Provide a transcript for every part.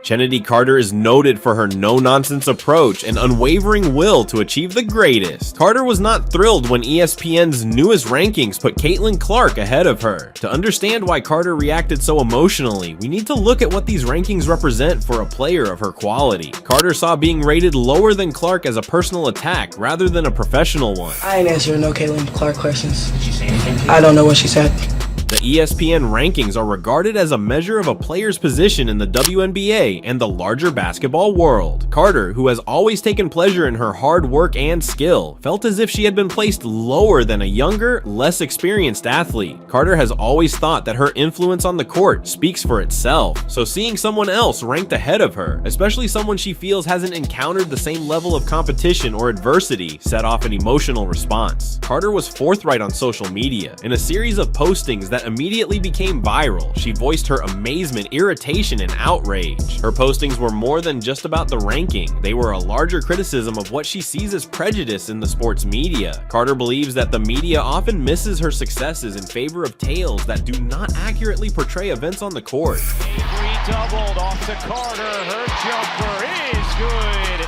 Chennedy Carter is noted for her no-nonsense approach and unwavering will to achieve the greatest. Carter was not thrilled when ESPN's newest rankings put Caitlyn Clark ahead of her. To understand why Carter reacted so emotionally, we need to look at what these rankings represent for a player of her quality. Carter saw being rated lower than Clark as a personal attack rather than a professional one. I ain't answering no Caitlyn Clark questions. Did she say anything? I don't know what she said. The ESPN rankings are regarded as a measure of a player's position in the WNBA and the larger basketball world. Carter, who has always taken pleasure in her hard work and skill, felt as if she had been placed lower than a younger, less experienced athlete. Carter has always thought that her influence on the court speaks for itself, so seeing someone else ranked ahead of her, especially someone she feels hasn't encountered the same level of competition or adversity, set off an emotional response. Carter was forthright on social media. In a series of postings that immediately became viral, she voiced her amazement, irritation, and outrage. Her postings were more than just about the ranking. They were a larger criticism of what she sees as prejudice in the sports media. Carter believes that the media often misses her successes in favor of tales that do not accurately portray events on the court. Avery doubled off to Carter. Her jumper is good.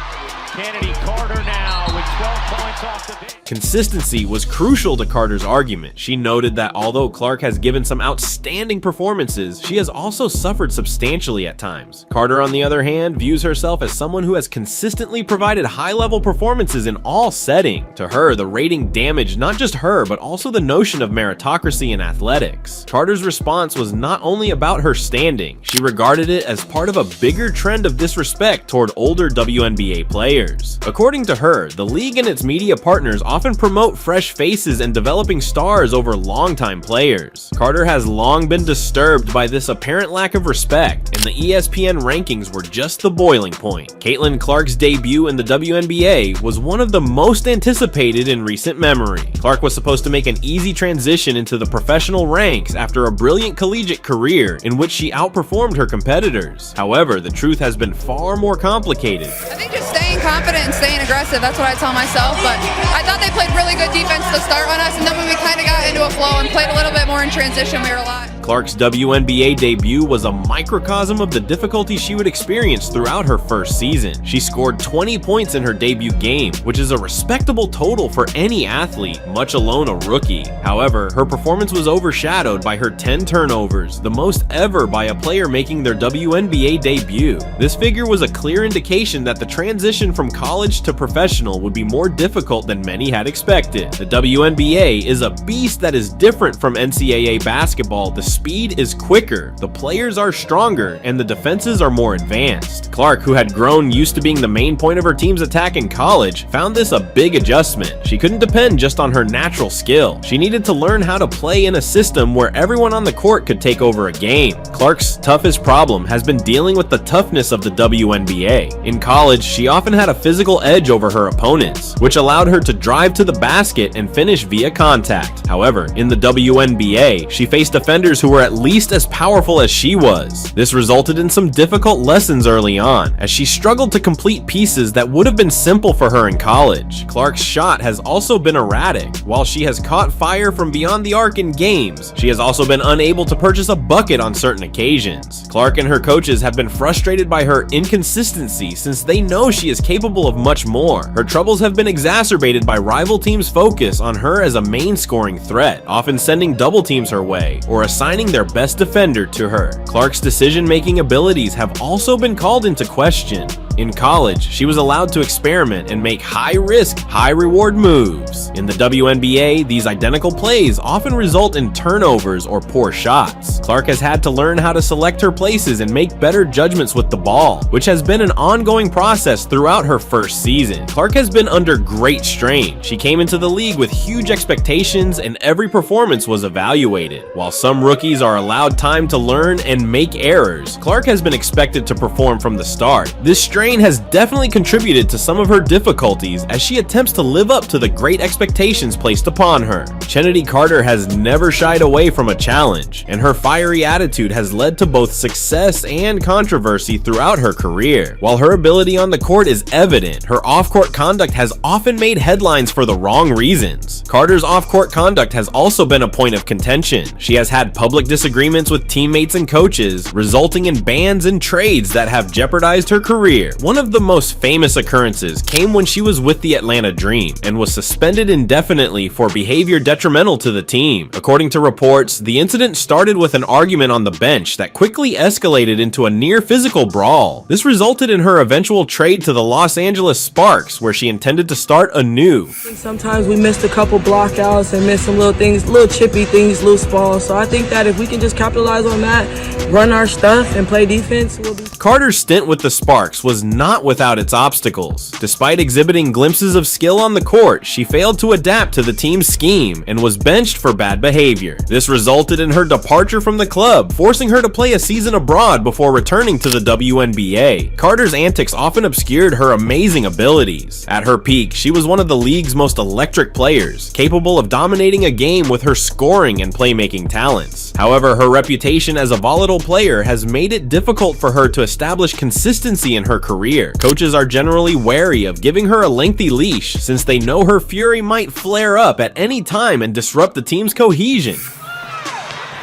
Chennedy Carter now with 12 points off the bench. Consistency was crucial to Carter's argument. She noted that although Clark has given some outstanding performances, she has also suffered substantially at times. Carter, on the other hand, views herself as someone who has consistently provided high-level performances in all settings. To her, the rating damaged not just her, but also the notion of meritocracy in athletics. Carter's response was not only about her standing, she regarded it as part of a bigger trend of disrespect toward older WNBA players. According to her, the league and its media partners often promote fresh faces and developing stars over longtime players. Carter has long been disturbed by this apparent lack of respect, and the ESPN rankings were just the boiling point. Caitlyn Clark's debut in the WNBA was one of the most anticipated in recent memory. Clark was supposed to make an easy transition into the professional ranks after a brilliant collegiate career in which she outperformed her competitors. However, the truth has been far more complicated. I think just staying confident and staying aggressive, that's what I tell myself, but I thought they played really good defense to start on us, and then when we kind of got into a flow and played a little bit more in transition, we were a lot. Clark's WNBA debut was a microcosm of the difficulty she would experience throughout her first season. She scored 20 points in her debut game, which is a respectable total for any athlete, much alone a rookie. However, her performance was overshadowed by her 10 turnovers, the most ever by a player making their WNBA debut. This figure was a clear indication that the transition from college to professional would be more difficult than many had expected. The WNBA is a beast that is different from NCAA basketball. The speed is quicker, the players are stronger, and the defenses are more advanced. Clark, who had grown used to being the main point of her team's attack in college, found this a big adjustment. She couldn't depend just on her natural skill. She needed to learn how to play in a system where everyone on the court could take over a game. Clark's toughest problem has been dealing with the toughness of the WNBA. In college, she often had a physical edge over her opponents, which allowed her to drive to the basket and finish via contact. However, in the WNBA, she faced defenders who were at least as powerful as she was. This resulted in some difficult lessons early on, as she struggled to complete pieces that would have been simple for her in college. Clark's shot has also been erratic. While she has caught fire from beyond the arc in games, she has also been unable to purchase a bucket on certain occasions. Clark and her coaches have been frustrated by her inconsistency since they know she is capable of much more. Her troubles have been exacerbated by rival teams' focus on her as a main scoring threat, often sending double teams her way or assigning their best defender to her. Clark's decision-making abilities have also been called into question. In college, she was allowed to experiment and make high-risk, high-reward moves. In the WNBA, these identical plays often result in turnovers or poor shots. Clark has had to learn how to select her places and make better judgments with the ball, which has been an ongoing process throughout her first season. Clark has been under great strain. She came into the league with huge expectations, and every performance was evaluated. While some rookies are allowed time to learn and make errors, Clark has been expected to perform from the start. This strain strain has definitely contributed to some of her difficulties as she attempts to live up to the great expectations placed upon her. Chennedy Carter has never shied away from a challenge, and her fiery attitude has led to both success and controversy throughout her career. While her ability on the court is evident, her off-court conduct has often made headlines for the wrong reasons. Carter's off-court conduct has also been a point of contention. She has had public disagreements with teammates and coaches, resulting in bans and trades that have jeopardized her career. One of the most famous occurrences came when she was with the Atlanta Dream and was suspended indefinitely for behavior detrimental to the team. According to reports, the incident started with an argument on the bench that quickly escalated into a near physical brawl. This resulted in her eventual trade to the Los Angeles Sparks, where she intended to start anew. Sometimes we missed a couple blockouts and missed some little things, little chippy things, loose balls. So I think that if we can just capitalize on that, run our stuff, and play defense, we'll be. Carter's stint with the Sparks was not without its obstacles. Despite exhibiting glimpses of skill on the court, she failed to adapt to the team's scheme and was benched for bad behavior. This resulted in her departure from the club, forcing her to play a season abroad before returning to the WNBA. Carter's antics often obscured her amazing abilities. At her peak, she was one of the league's most electric players, capable of dominating a game with her scoring and playmaking talents. However, her reputation as a volatile player has made it difficult for her to establish consistency in her career. Coaches are generally wary of giving her a lengthy leash since they know her fury might flare up at any time and disrupt the team's cohesion.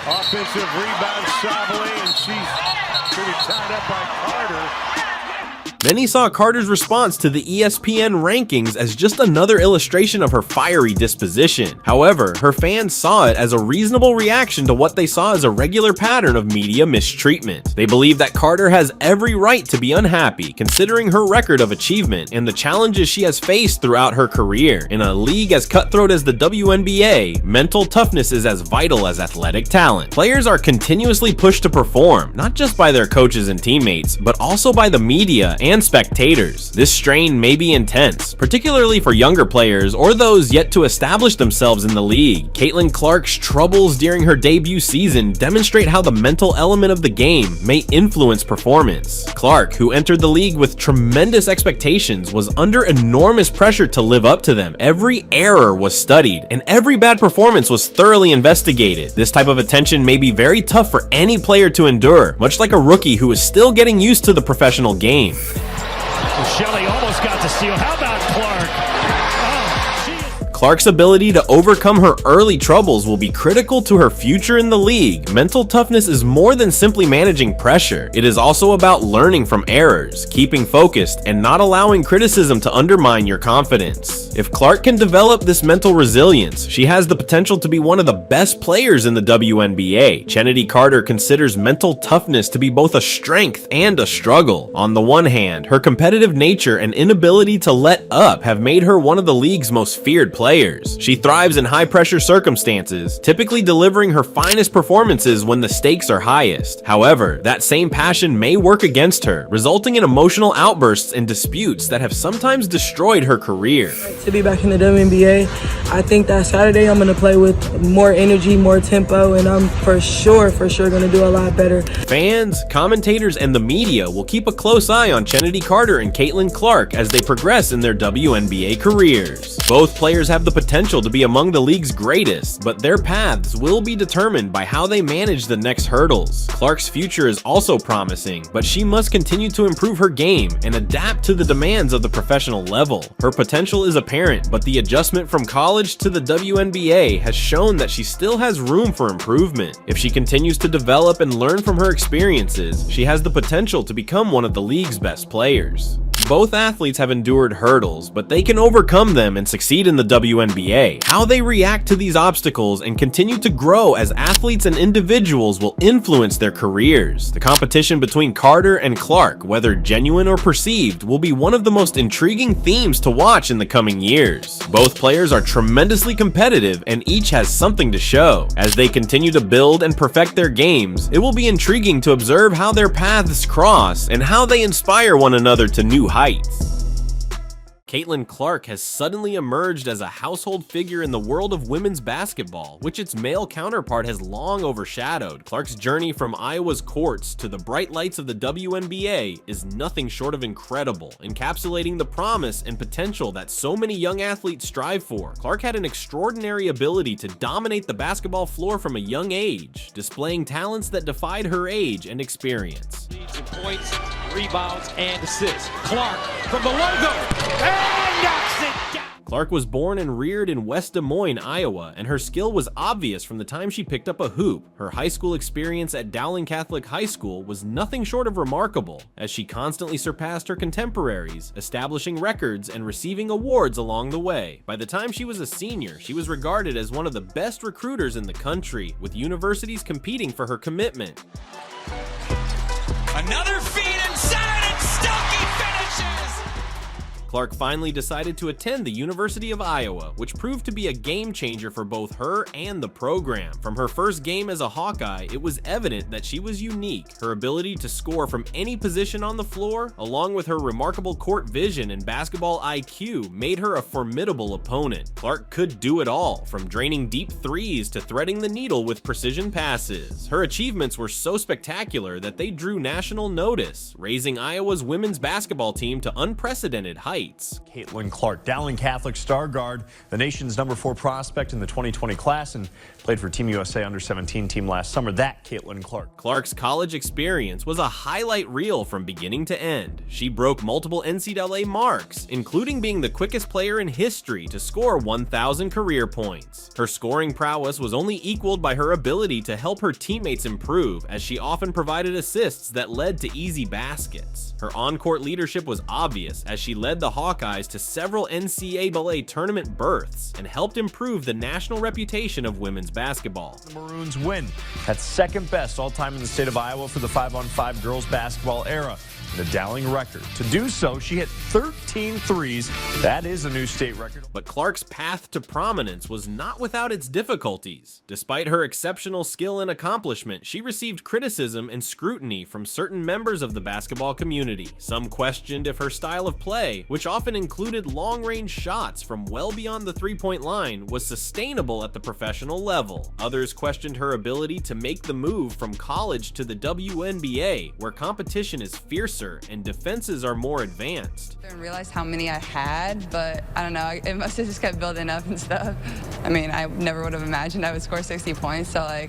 Offensive rebound, Savely, and she's pretty tied up by Carter. Many saw Carter's response to the ESPN rankings as just another illustration of her fiery disposition. However, her fans saw it as a reasonable reaction to what they saw as a regular pattern of media mistreatment. They believe that Carter has every right to be unhappy, considering her record of achievement and the challenges she has faced throughout her career. In a league as cutthroat as the WNBA, mental toughness is as vital as athletic talent. Players are continuously pushed to perform, not just by their coaches and teammates, but also by the media and spectators. This strain may be intense, particularly for younger players or those yet to establish themselves in the league. Caitlyn Clark's troubles during her debut season demonstrate how the mental element of the game may influence performance. Clark, who entered the league with tremendous expectations, was under enormous pressure to live up to them. Every error was studied, and every bad performance was thoroughly investigated. This type of attention may be very tough for any player to endure, much like a rookie who is still getting used to the professional game. Shelley almost got to steal. How about Clark? Clark's ability to overcome her early troubles will be critical to her future in the league. Mental toughness is more than simply managing pressure. It is also about learning from errors, keeping focused, and not allowing criticism to undermine your confidence. If Clark can develop this mental resilience, she has the potential to be one of the best players in the WNBA. Chennedy Carter considers mental toughness to be both a strength and a struggle. On the one hand, her competitive nature and inability to let up have made her one of the league's most feared players. She thrives in high-pressure circumstances, typically delivering her finest performances when the stakes are highest. However, that same passion may work against her, resulting in emotional outbursts and disputes that have sometimes destroyed her career. To be back in the WNBA, I think that Saturday I'm going to play with more energy, more tempo, and I'm for sure going to do a lot better. Fans, commentators, and the media will keep a close eye on Chennedy Carter and Caitlyn Clark as they progress in their WNBA careers. Both players have the potential to be among the league's greatest, but their paths will be determined by how they manage the next hurdles. Clark's future is also promising, but she must continue to improve her game and adapt to the demands of the professional level. Her potential is apparent, but the adjustment from college to the WNBA has shown that she still has room for improvement. If she continues to develop and learn from her experiences, she has the potential to become one of the league's best players. Both athletes have endured hurdles, but they can overcome them and succeed in the WNBA. How they react to these obstacles and continue to grow as athletes and individuals will influence their careers. The competition between Carter and Clark, whether genuine or perceived, will be one of the most intriguing themes to watch in the coming years. Both players are tremendously competitive and each has something to show. As they continue to build and perfect their games, it will be intriguing to observe how their paths cross and how they inspire one another to new heights. Caitlyn Clark has suddenly emerged as a household figure in the world of women's basketball, which its male counterpart has long overshadowed. Clark's journey from Iowa's courts to the bright lights of the WNBA is nothing short of incredible, encapsulating the promise and potential that so many young athletes strive for. Clark had an extraordinary ability to dominate the basketball floor from a young age, displaying talents that defied her age and experience. Leads in points, rebounds, and assists. Clark from the logo and knocks it down. Clark was born and reared in West Des Moines, Iowa, and her skill was obvious from the time she picked up a hoop. Her high school experience at Dowling Catholic High School was nothing short of remarkable, as she constantly surpassed her contemporaries, establishing records and receiving awards along the way. By the time she was a senior, she was regarded as one of the best recruiters in the country, with universities competing for her commitment. Another feed inside, and Stuckey finishes! Clark finally decided to attend the University of Iowa, which proved to be a game changer for both her and the program. From her first game as a Hawkeye, it was evident that she was unique. Her ability to score from any position on the floor, along with her remarkable court vision and basketball IQ, made her a formidable opponent. Clark could do it all, from draining deep threes to threading the needle with precision passes. Her achievements were so spectacular that they drew national notice, raising Iowa's women's basketball team to unprecedented heights. Caitlyn Clark, Dowling Catholic star guard, the nation's #4 prospect in the 2020 class, and played for Team USA under-17 team last summer. That Caitlyn Clark. Clark's college experience was a highlight reel from beginning to end. She broke multiple NCAA marks, including being the quickest player in history to score 1,000 career points. Her scoring prowess was only equaled by her ability to help her teammates improve, as she often provided assists that led to easy baskets. Her on-court leadership was obvious, as she led the Hawkeyes to several NCAA tournament berths and helped improve the national reputation of women's basketball. The Maroons win. That's second best all-time in the state of Iowa for the 5-on-5 girls basketball era. The Dowling record. To do so, she hit 13 threes. That is a new state record. But Clark's path to prominence was not without its difficulties. Despite her exceptional skill and accomplishment, she received criticism and scrutiny from certain members of the basketball community. Some questioned if her style of play, which often included long-range shots from well beyond the three-point line, was sustainable at the professional level. Others questioned her ability to make the move from college to the WNBA, where competition is fiercer and defenses are more advanced. I didn't realize how many I had, but I don't know, it must have just kept building up and stuff. I mean, I never would have imagined I would score 60 points, so I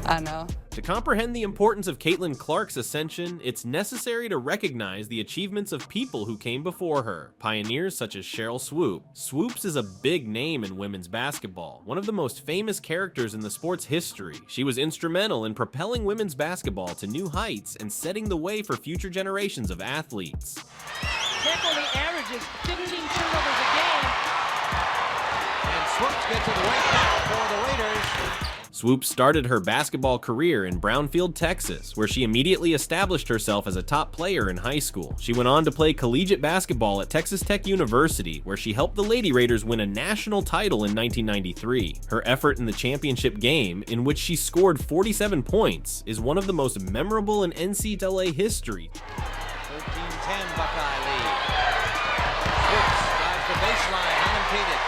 don't know. To comprehend the importance of Caitlyn Clark's ascension, it's necessary to recognize the achievements of people who came before her, pioneers such as Cheryl Swoopes. Swoopes is a big name in women's basketball, one of the most famous characters in the sport's history. She was instrumental in propelling women's basketball to new heights and setting the way for future generations of athletes. Only averages 15 turnovers a game. And Swoopes gets it right back for the Raiders. Swoopes started her basketball career in Brownfield, Texas, where she immediately established herself as a top player in high school. She went on to play collegiate basketball at Texas Tech University, where she helped the Lady Raiders win a national title in 1993. Her effort in the championship game, in which she scored 47 points, is one of the most memorable in NCAA history. 13-10 Buckeye lead. Swoopes drives the baseline, unimpeded.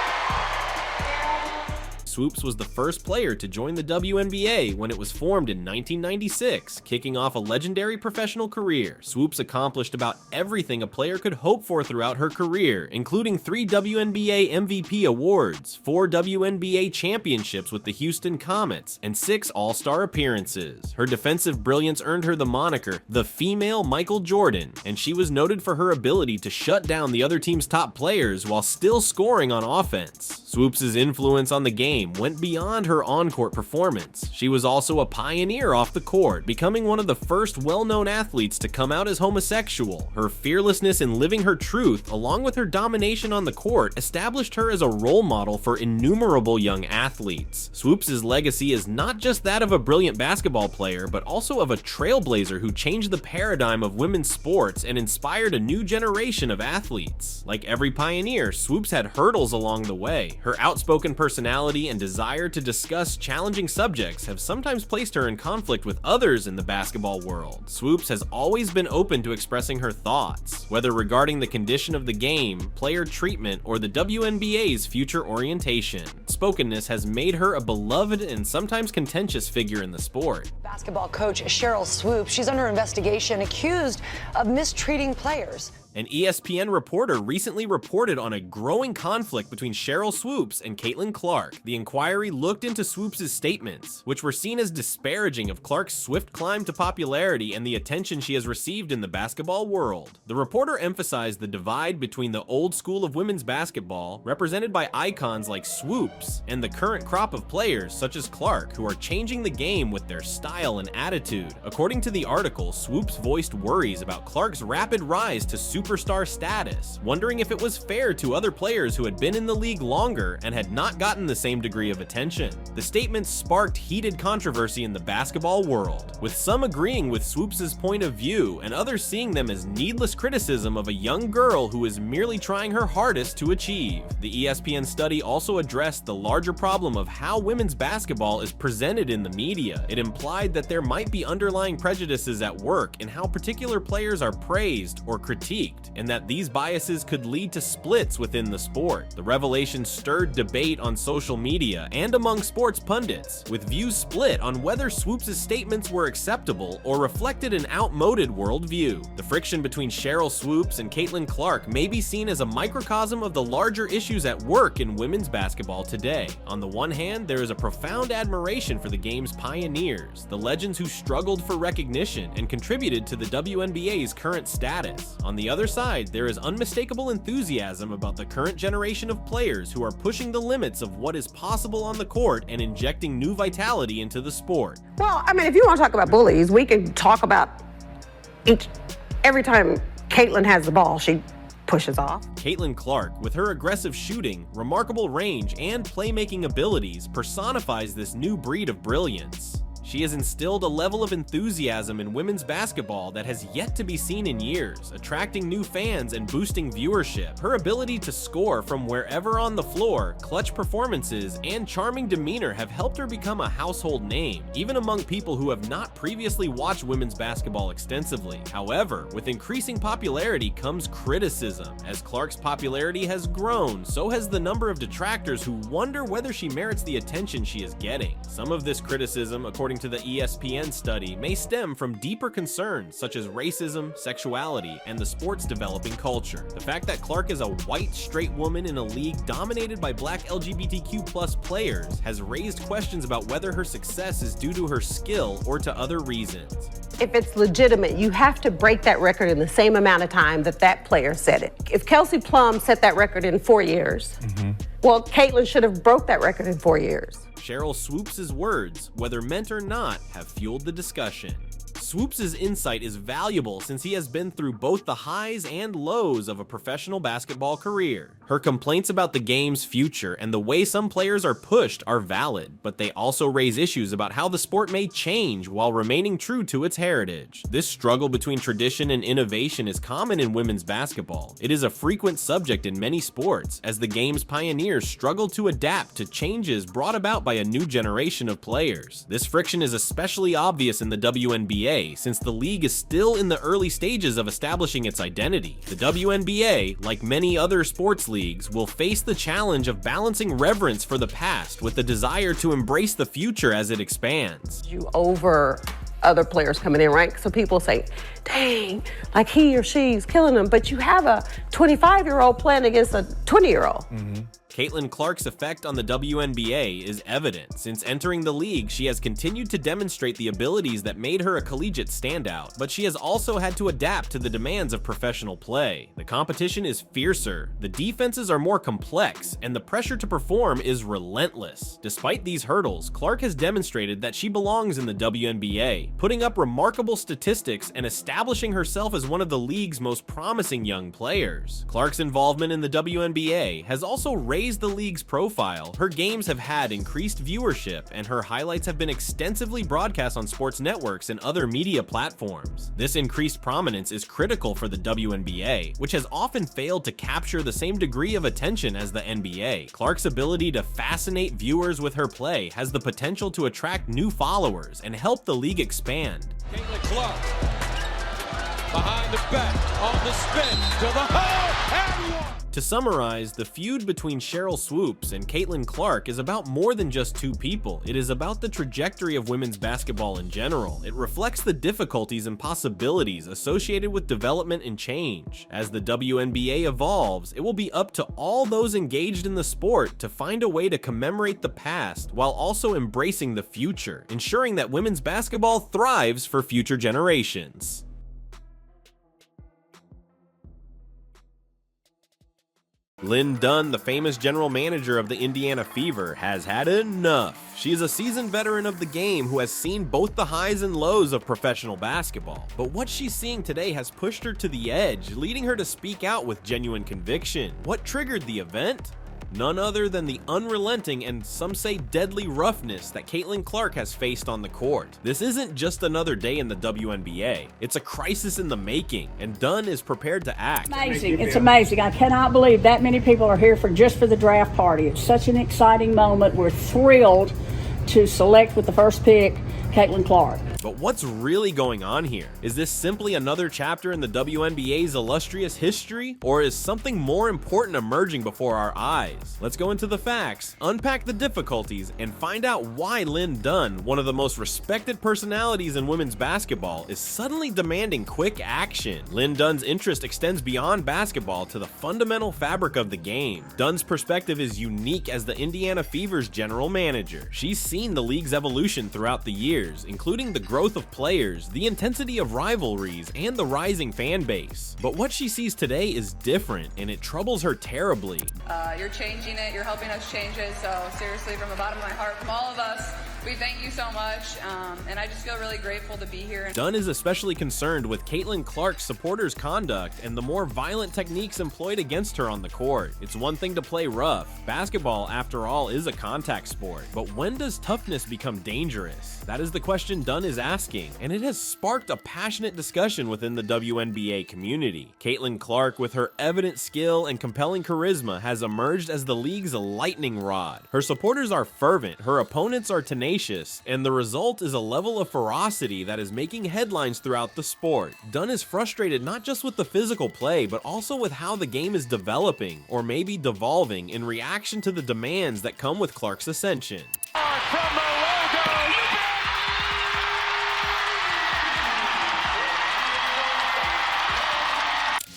Swoopes was the first player to join the WNBA when it was formed in 1996, kicking off a legendary professional career. Swoopes accomplished about everything a player could hope for throughout her career, including 3 WNBA MVP awards, 4 WNBA championships with the Houston Comets, and 6 All-Star appearances. Her defensive brilliance earned her the moniker, the female Michael Jordan, and she was noted for her ability to shut down the other team's top players while still scoring on offense. Swoopes' influence on the game went beyond her on-court performance. She was also a pioneer off the court, becoming one of the first well-known athletes to come out as homosexual. Her fearlessness in living her truth, along with her domination on the court, established her as a role model for innumerable young athletes. Swoopes' legacy is not just that of a brilliant basketball player, but also of a trailblazer who changed the paradigm of women's sports and inspired a new generation of athletes. Like every pioneer, Swoopes had hurdles along the way. Her outspoken personality and desire to discuss challenging subjects have sometimes placed her in conflict with others in the basketball world. Swoopes has always been open to expressing her thoughts, whether regarding the condition of the game, player treatment, or the WNBA's future orientation. Spokenness has made her a beloved and sometimes contentious figure in the sport. Basketball coach Cheryl Swoopes, she's under investigation, accused of mistreating players. An ESPN reporter recently reported on a growing conflict between Cheryl Swoopes and Caitlyn Clark. The inquiry looked into Swoopes' statements, which were seen as disparaging of Clark's swift climb to popularity and the attention she has received in the basketball world. The reporter emphasized the divide between the old school of women's basketball, represented by icons like Swoopes, and the current crop of players such as Clark, who are changing the game with their style and attitude. According to the article, Swoopes voiced worries about Clark's rapid rise to superstar status, wondering if it was fair to other players who had been in the league longer and had not gotten the same degree of attention. The statement sparked heated controversy in the basketball world, with some agreeing with Swoopes' point of view and others seeing them as needless criticism of a young girl who is merely trying her hardest to achieve. The ESPN study also addressed the larger problem of how women's basketball is presented in the media. It implied that there might be underlying prejudices at work in how particular players are praised or critiqued, and that these biases could lead to splits within the sport. The revelation stirred debate on social media and among sports pundits, with views split on whether Swoopes' statements were acceptable or reflected an outmoded worldview. The friction between Cheryl Swoopes and Caitlyn Clark may be seen as a microcosm of the larger issues at work in women's basketball today. On the one hand, there is a profound admiration for the game's pioneers, the legends who struggled for recognition and contributed to the WNBA's current status. On the other side, there is unmistakable enthusiasm about the current generation of players who are pushing the limits of what is possible on the court and injecting new vitality into the sport. Well, I mean, if you want to talk about bullies, we can talk about every time Caitlyn has the ball, she pushes off. Caitlyn Clark, with her aggressive shooting, remarkable range, and playmaking abilities, personifies this new breed of brilliance. She has instilled a level of enthusiasm in women's basketball that has yet to be seen in years, attracting new fans and boosting viewership. Her ability to score from wherever on the floor, clutch performances, and charming demeanor have helped her become a household name, even among people who have not previously watched women's basketball extensively. However, with increasing popularity comes criticism. As Clark's popularity has grown, so has the number of detractors who wonder whether she merits the attention she is getting. Some of this criticism, according to the ESPN study, may stem from deeper concerns such as racism, sexuality, and the sport's developing culture. The fact that Clark is a white, straight woman in a league dominated by black LGBTQ+ players has raised questions about whether her success is due to her skill or to other reasons. If it's legitimate, you have to break that record in the same amount of time that that player set it. If Kelsey Plum set that record in 4 years, well, Caitlyn should have broke that record in 4 years. Cheryl Swoopes' words, whether meant or not, have fueled the discussion. Swoopes' insight is valuable since he has been through both the highs and lows of a professional basketball career. Her complaints about the game's future and the way some players are pushed are valid, but they also raise issues about how the sport may change while remaining true to its heritage. This struggle between tradition and innovation is common in women's basketball. It is a frequent subject in many sports, as the game's pioneers struggle to adapt to changes brought about by a new generation of players. This friction is especially obvious in the WNBA, since the league is still in the early stages of establishing its identity. The WNBA, like many other sports leagues, will face the challenge of balancing reverence for the past with the desire to embrace the future as it expands. You over other players coming in, right? So people say, dang, like he or she's killing them, but you have a 25-year-old playing against a 20-year-old. Caitlyn Clark's effect on the WNBA is evident. Since entering the league, she has continued to demonstrate the abilities that made her a collegiate standout, but she has also had to adapt to the demands of professional play. The competition is fiercer, the defenses are more complex, and the pressure to perform is relentless. Despite these hurdles, Clark has demonstrated that she belongs in the WNBA, putting up remarkable statistics and establishing herself as one of the league's most promising young players. Clark's involvement in the WNBA has also raised raised the league's profile, her games have had increased viewership, and her highlights have been extensively broadcast on sports networks and other media platforms. This increased prominence is critical for the WNBA, which has often failed to capture the same degree of attention as the NBA. Clark's ability to fascinate viewers with her play has the potential to attract new followers and help the league expand. Caitlyn Clark behind the back on the spin to the hole and one. To summarize, the feud between Cheryl Swoopes and Caitlyn Clark is about more than just two people. It is about the trajectory of women's basketball in general. It reflects the difficulties and possibilities associated with development and change. As the WNBA evolves, it will be up to all those engaged in the sport to find a way to commemorate the past while also embracing the future, ensuring that women's basketball thrives for future generations. Dunn, the famous general manager of the Indiana Fever, has had enough. She is a seasoned veteran of the game who has seen both the highs and lows of professional basketball. But what she's seeing today has pushed her to the edge, leading her to speak out with genuine conviction. What triggered the event? None other than the unrelenting and some say deadly roughness that Caitlyn Clark has faced on the court. This isn't just another day in the WNBA. It's a crisis in the making, and Dunn is prepared to act. Amazing. It's amazing. I cannot believe that many people are here just for the draft party. It's such an exciting moment. We're thrilled to select with the first pick Caitlyn Clark. But what's really going on here? Is this simply another chapter in the WNBA's illustrious history? Or is something more important emerging before our eyes? Let's go into the facts, unpack the difficulties, and find out why Dunn, one of the most respected personalities in women's basketball, is suddenly demanding quick action. Dunn's interest extends beyond basketball to the fundamental fabric of the game. Dunn's perspective is unique as the Indiana Fever's general manager. She's seen the league's evolution throughout the years, including the growth of players, the intensity of rivalries, and the rising fan base. But what she sees today is different, and it troubles her terribly. You're changing it, you're helping us change it, so seriously, from the bottom of my heart, from all of us, we thank you so much, and I just feel really grateful to be here. Dunn is especially concerned with Caitlyn Clark's supporters' conduct and the more violent techniques employed against her on the court. It's one thing to play rough. Basketball, after all, is a contact sport. But when does toughness become dangerous? That is the question Dunn is asking, and it has sparked a passionate discussion within the WNBA community. Caitlyn Clark, with her evident skill and compelling charisma, has emerged as the league's lightning rod. Her supporters are fervent, her opponents are tenacious, and the result is a level of ferocity that is making headlines throughout the sport. Dunn is frustrated not just with the physical play, but also with how the game is developing, or maybe devolving, in reaction to the demands that come with Clark's ascension. From the logo,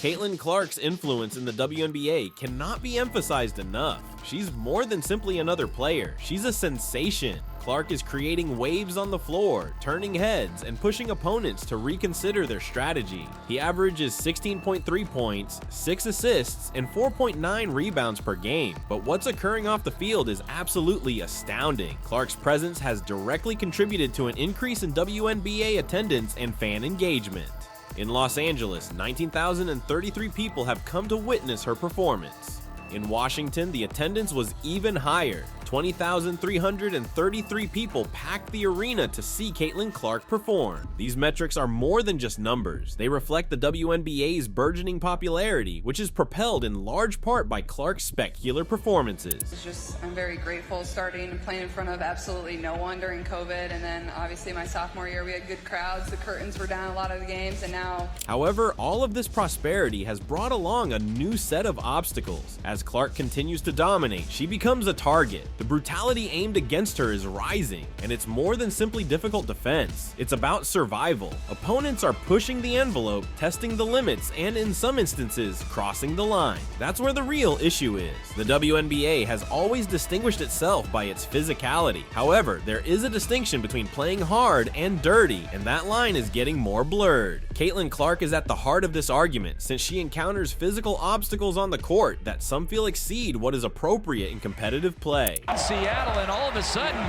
Caitlyn Clark's influence in the WNBA cannot be emphasized enough. She's more than simply another player. She's a sensation. Clark is creating waves on the floor, turning heads, and pushing opponents to reconsider their strategy. He averages 16.3 points, 6 assists, and 4.9 rebounds per game. But what's occurring off the field is absolutely astounding. Clark's presence has directly contributed to an increase in WNBA attendance and fan engagement. In Los Angeles, 19,033 people have come to witness her performance. In Washington, the attendance was even higher. 20,333 people packed the arena to see Caitlyn Clark perform. These metrics are more than just numbers. They reflect the WNBA's burgeoning popularity, which is propelled in large part by Clark's spectacular performances. I'm very grateful starting and playing in front of absolutely no one during COVID, and then obviously my sophomore year we had good crowds, the curtains were down a lot of the games, and now... However, all of this prosperity has brought along a new set of obstacles. As Clark continues to dominate, she becomes a target. The brutality aimed against her is rising, and it's more than simply difficult defense. It's about survival. Opponents are pushing the envelope, testing the limits, and in some instances, crossing the line. That's where the real issue is. The WNBA has always distinguished itself by its physicality. However, there is a distinction between playing hard and dirty, and that line is getting more blurred. Caitlyn Clark is at the heart of this argument, since she encounters physical obstacles on the court that some feel exceed what is appropriate in competitive play. Seattle, and all of a sudden,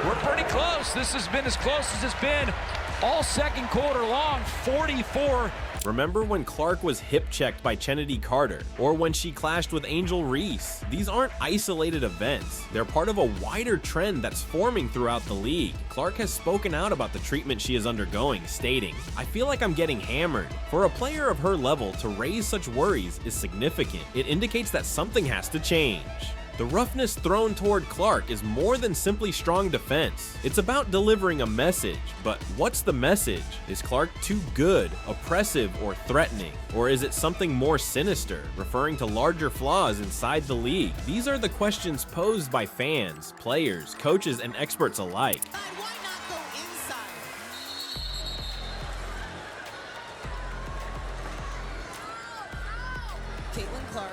we're pretty close. This has been as close as it's been all second quarter long. 44 Remember when Clark was hip-checked by Chennedy Carter, or when she clashed with Angel Reese? These aren't isolated events. They're part of a wider trend that's forming throughout the league. Clark has spoken out about the treatment she is undergoing, stating, "I feel like I'm getting hammered." For a player of her level to raise such worries is significant. It indicates that something has to change. The roughness thrown toward Clark is more than simply strong defense. It's about delivering a message, but what's the message? Is Clark too good, oppressive, or threatening? Or is it something more sinister, referring to larger flaws inside the league? These are the questions posed by fans, players, coaches, and experts alike. Caitlyn Clark.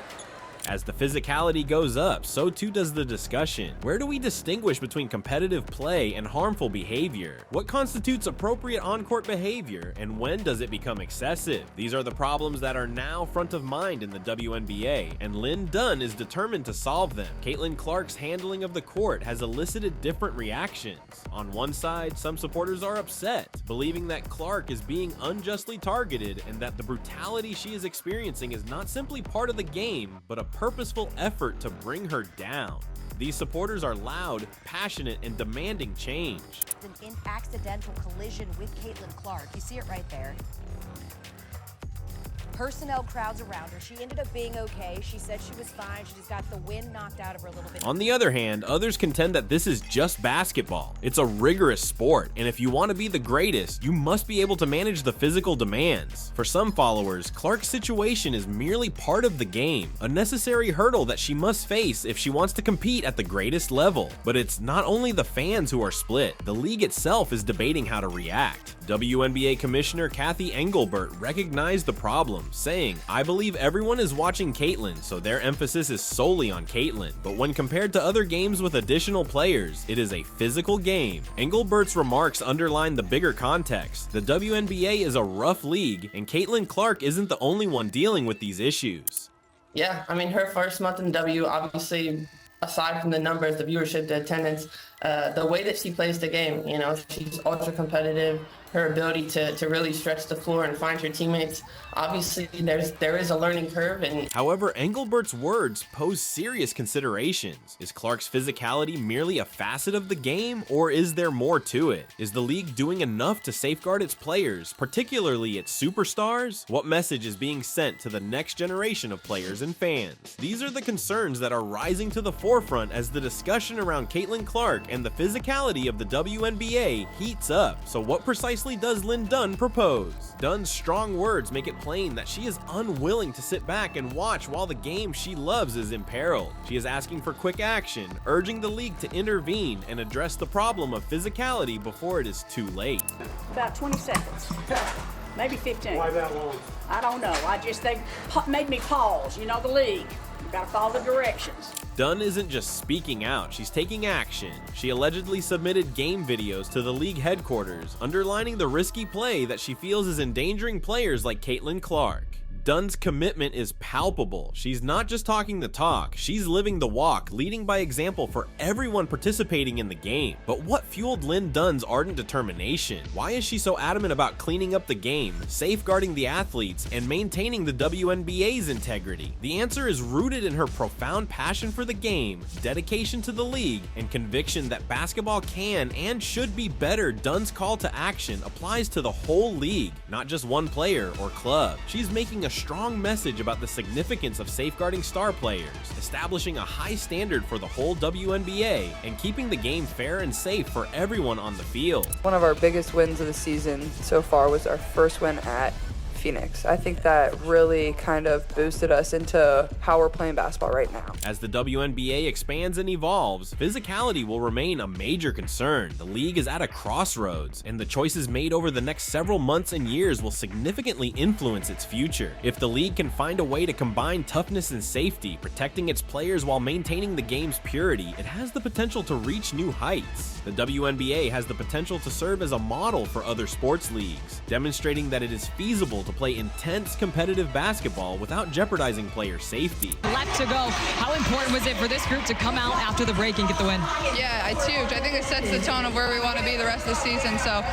As the physicality goes up, so too does the discussion. Where do we distinguish between competitive play and harmful behavior? What constitutes appropriate on-court behavior, and when does it become excessive? These are the problems that are now front of mind in the WNBA, and Lynn Dunn is determined to solve them. Caitlyn Clark's handling of the court has elicited different reactions. On one side, some supporters are upset, believing that Clark is being unjustly targeted and that the brutality she is experiencing is not simply part of the game, but a purposeful effort to bring her down. These supporters are loud, passionate, and demanding change. An accidental collision with Caitlyn Clark. You see it right there. Personnel crowds around her. She ended up being okay. She said she was fine. She just got the wind knocked out of her a little bit. On the other hand, others contend that this is just basketball. It's a rigorous sport, and if you want to be the greatest, you must be able to manage the physical demands. For some followers, Clark's situation is merely part of the game, a necessary hurdle that she must face if she wants to compete at the greatest level. But it's not only the fans who are split. The league itself is debating how to react. WNBA Commissioner Cathy Engelbert recognized the problem, saying, "I believe everyone is watching Caitlyn, so their emphasis is solely on Caitlyn. But when compared to other games with additional players, it is a physical game." Engelbert's remarks underline the bigger context. The WNBA is a rough league, and Caitlyn Clark isn't the only one dealing with these issues. Yeah, I mean, her first month in W, obviously, aside from the numbers, the viewership, the attendance, the way that she plays the game, you know, she's ultra competitive. Her ability to really stretch the floor and find her teammates. Obviously, there is a learning curve. And however, Engelbert's words pose serious considerations. Is Clark's physicality merely a facet of the game, or is there more to it? Is the league doing enough to safeguard its players, particularly its superstars? What message is being sent to the next generation of players and fans? These are the concerns that are rising to the forefront as the discussion around Caitlyn Clark and the physicality of the WNBA heats up. So what precisely does Lynn Dunn propose? Dunn's strong words make it plain that she is unwilling to sit back and watch while the game she loves is imperiled. She is asking for quick action, urging the league to intervene and address the problem of physicality before it is too late. About 20 seconds, maybe 15. Why that long? I don't know. They made me pause. You know the league. You gotta follow the directions. Dunn isn't just speaking out, she's taking action. She allegedly submitted game videos to the league headquarters, underlining the risky play that she feels is endangering players like Caitlyn Clark. Dunn's commitment is palpable. She's not just talking the talk, she's living the walk, leading by example for everyone participating in the game. But what fueled Lynn Dunn's ardent determination? Why is she so adamant about cleaning up the game, safeguarding the athletes, and maintaining the WNBA's integrity? The answer is rooted in her profound passion for the game, dedication to the league, and conviction that basketball can and should be better. Dunn's call to action applies to the whole league, not just one player or club. She's making a strong message about the significance of safeguarding star players, establishing a high standard for the whole WNBA, and keeping the game fair and safe for everyone on the field. One of our biggest wins of the season so far was our first win at Phoenix. I think that really kind of boosted us into how we're playing basketball right now. As the WNBA expands and evolves, physicality will remain a major concern. The league is at a crossroads, and the choices made over the next several months and years will significantly influence its future. If the league can find a way to combine toughness and safety, protecting its players while maintaining the game's purity, it has the potential to reach new heights. The WNBA has the potential to serve as a model for other sports leagues, demonstrating that it is feasible to play intense competitive basketball without jeopardizing player safety. Left to go. How important was it for this group to come out after the break and get the win? Yeah, it's huge. I think it sets the tone of where we want to be the rest of the season. So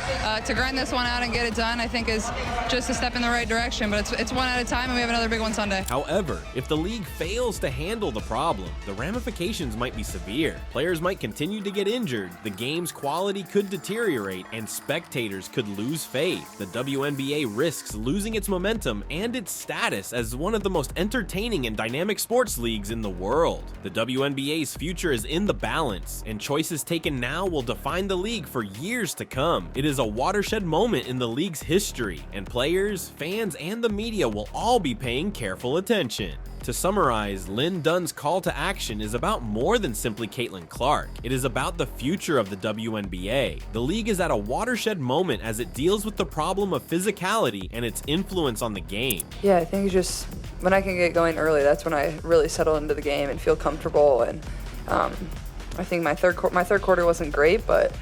to grind this one out and get it done, I think is just a step in the right direction. But it's one at a time, and we have another big one Sunday. However, if the league fails to handle the problem, the ramifications might be severe. Players might continue to get injured, the game's quality could deteriorate, and spectators could lose faith. The WNBA risks losing its momentum and its status as one of the most entertaining and dynamic sports leagues in the world. The WNBA's future is in the balance, and choices taken now will define the league for years to come. It is a watershed moment in the league's history, and players, fans, and the media will all be paying careful attention. To summarize, Lynn Dunn's call to action is about more than simply Caitlyn Clark. It is about the future of the WNBA. The league is at a watershed moment as it deals with the problem of physicality and its influence on the game. Yeah, I think just when I can get going early, that's when I really settle into the game and feel comfortable. And I think my third quarter wasn't great, but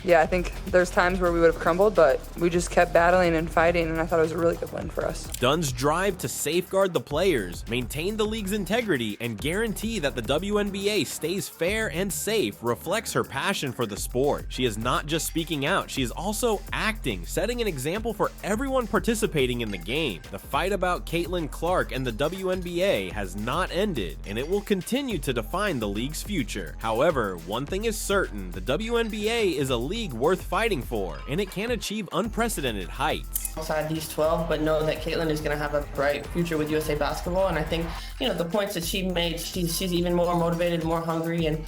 yeah, I think there's times where we would have crumbled, but we just kept battling and fighting, and I thought it was a really good win for us. Dunn's drive to safeguard the players, maintain the league's integrity, and guarantee that the WNBA stays fair and safe reflects her passion for the sport. She is not just speaking out, she is also acting, setting an example for everyone participating in the game. The fight about Caitlyn Clark and the WNBA has not ended, and it will continue to define the league's future. However, one thing is certain, the WNBA is a league worth fighting for, and it can achieve unprecedented heights. Outside these 12, but know that Caitlyn is going to have a bright future with USA Basketball, and I think, the points that she made, she's even more motivated, more hungry, and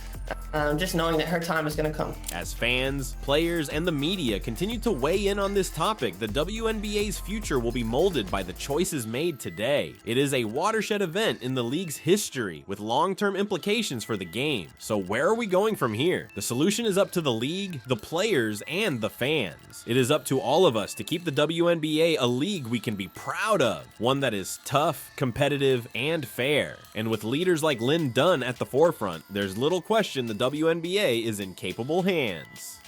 just knowing that her time is going to come. As fans, players, and the media continue to weigh in on this topic, the WNBA's future will be molded by the choices made today. It is a watershed event in the league's history, with long-term implications for the game. So where are we going from here? The solution is up to the league, the players, and the fans. It is up to all of us to keep the WNBA a league we can be proud of, one that is tough, competitive, and fair. And with leaders like Lynn Dunn at the forefront, there's little question the WNBA is in capable hands.